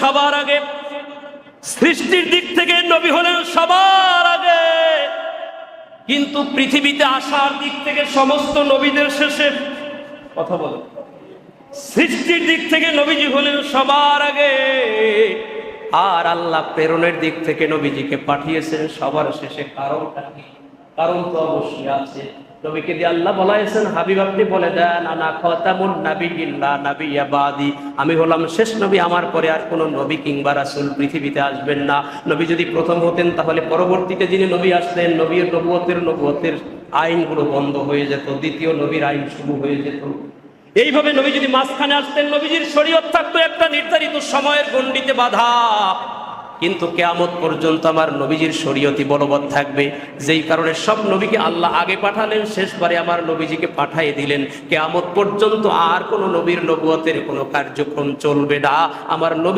সবার আগে, সৃষ্টির দিক থেকে নবী হলেন সবার আগে, কিন্তু পৃথিবীতে আসার দিক থেকে সমস্ত নবীদের শেষে। কথা বলো। সৃষ্টির দিক থেকে নবীজি হলেন সবার আগে, আর আল্লাহ প্রেরণের দিক থেকে নবীজিকে পাঠিয়েছেন সবার শেষে। কারণটা কি? কারণ তো অবশ্যই আছে। নবীকে দিয়ে আল্লাহ বলাইছেন, হাবিব আপনি বলে দেন, আনা খাতামুন নাবিয়্যিন লা নাবিয়্যা বাদি, আমি হলাম শেষ নবী, আমার পরে আর কোনো নবী কিংবা রাসূল পৃথিবীতে আসবেন না। নবী যদি প্রথম হতেন তাহলে পরবর্তীতে যিনি নবী আসতেন, নবীর নবুয়তের আইনগুলো বন্ধ হয়ে যেত, দ্বিতীয় নবীর আইন শুরু হয়ে যেত। এইভাবে নবী যদি মাঝখানে আসতেন, নবীজির শরীয়ত থাকতো একটা নির্ধারিত সময়ের গণ্ডিতে বাঁধা, কিন্তু কিয়ামত পর্যন্ত আমার নবীজির শরীয়তই বলবৎ থাকবে। যেই কারণে সব নবীকে আল্লাহ আগে পাঠালেন, শেষবারে আমার নবীজিকে পাঠিয়ে দিলেন। কিয়ামত পর্যন্ত আর কোনো নবীর নবুয়তের কোনো কার্যক্রম চলবে না। আমার নবী